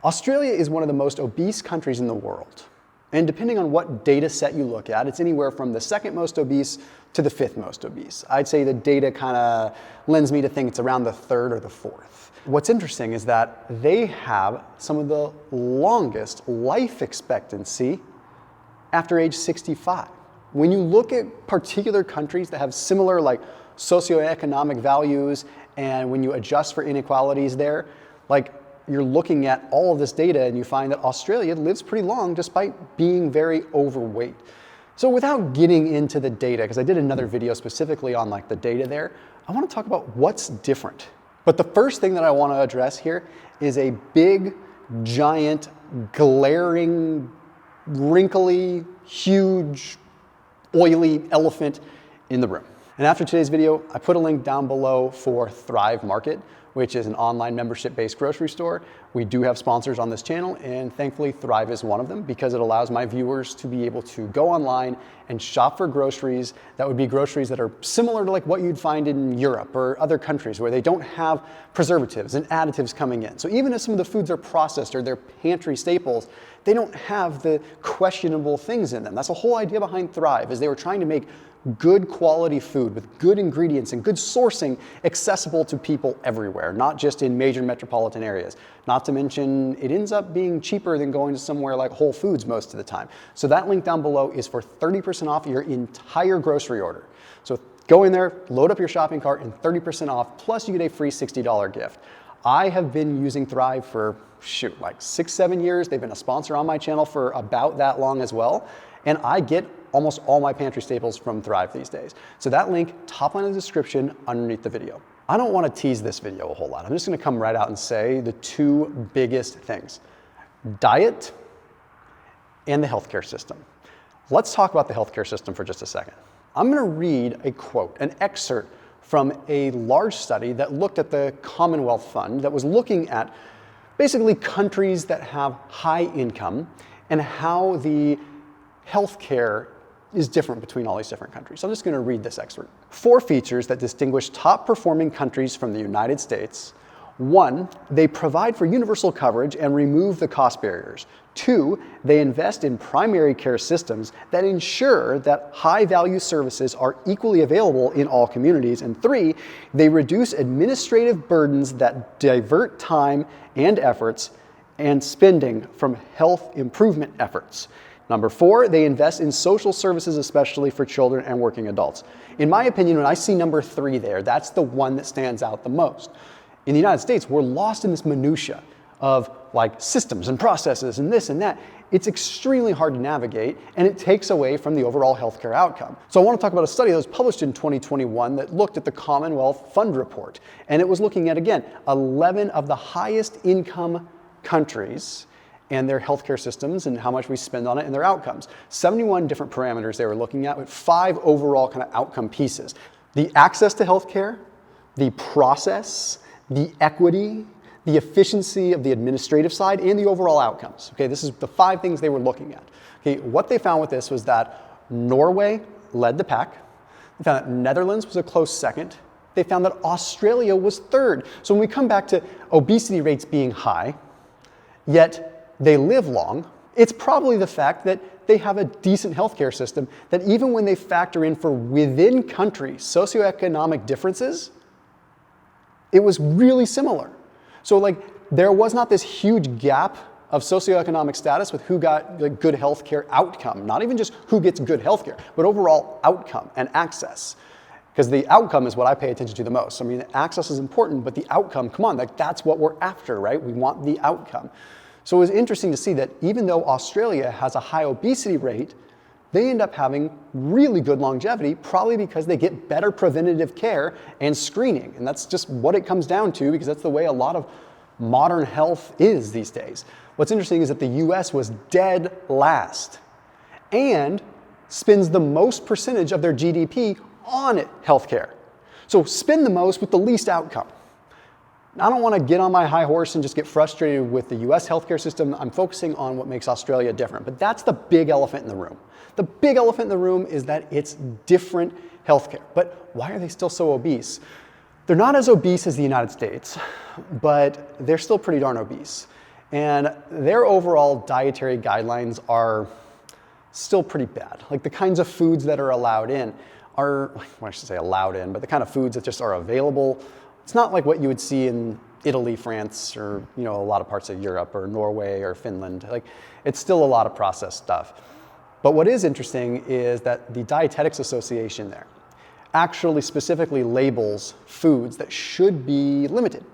Australia is one of the most obese countries in the world. And depending on what data set you look at, it's anywhere from the second most obese to the fifth most obese. I'd say the data kind of lends me to think it's around the third or the fourth. What's interesting is that they have some of the longest life expectancy after age 65. When you look at particular countries that have similar socioeconomic values, and when you adjust for inequalities there, you're looking at all of this data and you find that Australia lives pretty long despite being very overweight. So without getting into the data, because I did another video specifically on the data there, I want to talk about what's different. But the first thing that I want to address here is a big, giant, glaring, wrinkly, huge, oily elephant in the room. And after today's video, I put a link down below for Thrive Market, which is an online membership-based grocery store. We do have sponsors on this channel, and thankfully Thrive is one of them because it allows my viewers to be able to go online and shop for groceries that would be groceries that are similar to what you'd find in Europe or other countries where they don't have preservatives and additives coming in. So even if some of the foods are processed or they're pantry staples, they don't have the questionable things in them. That's the whole idea behind Thrive, is they were trying to make good quality food with good ingredients and good sourcing accessible to people everywhere, not just in major metropolitan areas. Not to mention, it ends up being cheaper than going to somewhere like Whole Foods most of the time. So that link down below is for 30% off your entire grocery order. So go in there, load up your shopping cart, and 30% off, plus you get a free $60 gift. I have been using Thrive for, 6-7 years. They've been a sponsor on my channel for about that long as well. And I get almost all my pantry staples from Thrive these days. So that link, top line of the description underneath the video. I don't want to tease this video a whole lot. I'm just going to come right out and say the two biggest things: diet and the healthcare system. Let's talk about the healthcare system for just a second. I'm going to read a quote, an excerpt from a large study that looked at the Commonwealth Fund, that was looking at basically countries that have high income and how the healthcare is different between all these different countries. So I'm just going to read this excerpt. 4 features that distinguish top performing countries from the United States. 1, they provide for universal coverage and remove the cost barriers. 2, they invest in primary care systems that ensure that high-value services are equally available in all communities. And 3, they reduce administrative burdens that divert time and efforts and spending from health improvement efforts. Number 4, they invest in social services, especially for children and working adults. In my opinion, when I see number 3 there, that's the one that stands out the most. In the United States, we're lost in this minutia of systems and processes and this and that. It's extremely hard to navigate, and it takes away from the overall healthcare outcome. So I want to talk about a study that was published in 2021 that looked at the Commonwealth Fund report. And it was looking at, again, 11 of the highest income countries and their healthcare systems and how much we spend on it and their outcomes. 71 different parameters they were looking at with 5 overall kind of outcome pieces: the access to healthcare, the process, the equity, the efficiency of the administrative side, and the overall outcomes. Okay, this is the 5 things they were looking at. Okay, what they found with this was that Norway led the pack. They found that Netherlands was a close second. They found that Australia was third. So when we come back to obesity rates being high, yet they live long, it's probably the fact that they have a decent healthcare system that even when they factor in for within country socioeconomic differences, it was really similar. So there was not this huge gap of socioeconomic status with who got good healthcare outcome, not even just who gets good healthcare, but overall outcome and access. Because the outcome is what I pay attention to the most. I mean, access is important, but the outcome, come on, that's what we're after, right? We want the outcome. So it was interesting to see that even though Australia has a high obesity rate, they end up having really good longevity, probably because they get better preventative care and screening. And that's just what it comes down to, because that's the way a lot of modern health is these days. What's interesting is that the US was dead last and spends the most percentage of their GDP on healthcare. So spend the most with the least outcome. I don't want to get on my high horse and just get frustrated with the US healthcare system. I'm focusing on what makes Australia different. But that's the big elephant in the room. The big elephant in the room is that it's different healthcare. But why are they still so obese? They're not as obese as the United States, but they're still pretty darn obese. And their overall dietary guidelines are still pretty bad. Like the kinds of foods that are allowed in are, well, I should say allowed in, but the kind of foods that just are available, it's not like what you would see in Italy, France, or a lot of parts of Europe, or Norway, or Finland. Like, it's still a lot of processed stuff. But what is interesting is that the Dietetics Association there actually specifically labels foods that should be limited.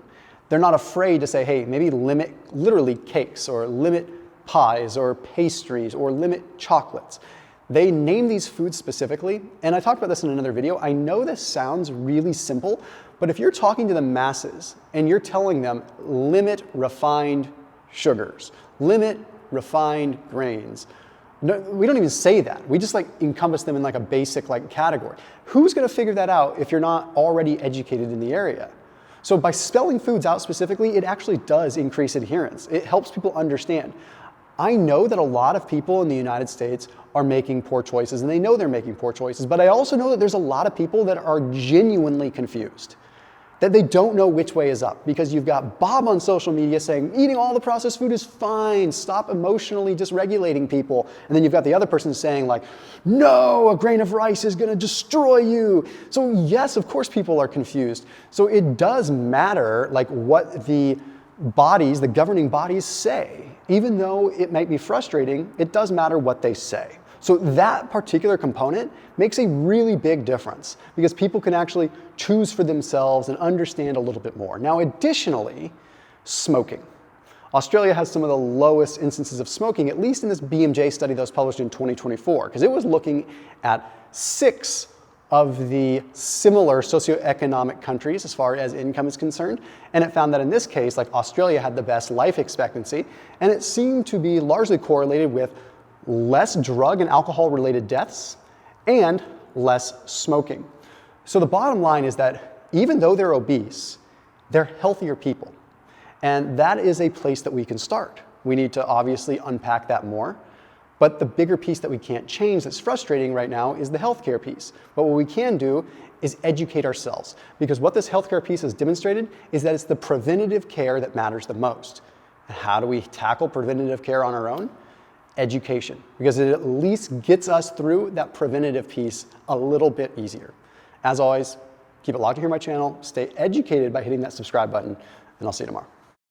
They're not afraid to say, hey, maybe limit literally cakes, or limit pies, or pastries, or limit chocolates. They name these foods specifically, and I talked about this in another video. I know this sounds really simple, but if you're talking to the masses and you're telling them limit refined sugars, limit refined grains, no, we don't even say that. We just encompass them in a basic category. Who's going to figure that out if you're not already educated in the area? So by spelling foods out specifically, it actually does increase adherence. It helps people understand. I know that a lot of people in the United States are making poor choices, and they know they're making poor choices, but I also know that there's a lot of people that are genuinely confused, that they don't know which way is up, because you've got Bob on social media saying eating all the processed food is fine, stop emotionally dysregulating people, and then you've got the other person saying no, a grain of rice is going to destroy you. So yes, of course people are confused. So it does matter what the bodies, the governing bodies say. Even though it might be frustrating, it does matter what they say. So that particular component makes a really big difference, because people can actually choose for themselves and understand a little bit more. Now, additionally, smoking. Australia has some of the lowest instances of smoking, at least in this BMJ study that was published in 2024, because it was looking at 6 of the similar socioeconomic countries as far as income is concerned. And it found that in this case, Australia had the best life expectancy, and it seemed to be largely correlated with less drug and alcohol related deaths and less smoking. So the bottom line is that even though they're obese, they're healthier people. And that is a place that we can start. We need to obviously unpack that more. But the bigger piece that we can't change that's frustrating right now is the healthcare piece. But what we can do is educate ourselves. Because what this healthcare piece has demonstrated is that it's the preventative care that matters the most. And how do we tackle preventative care on our own? Education. Because it at least gets us through that preventative piece a little bit easier. As always, keep it locked here on my channel, stay educated by hitting that subscribe button, and I'll see you tomorrow.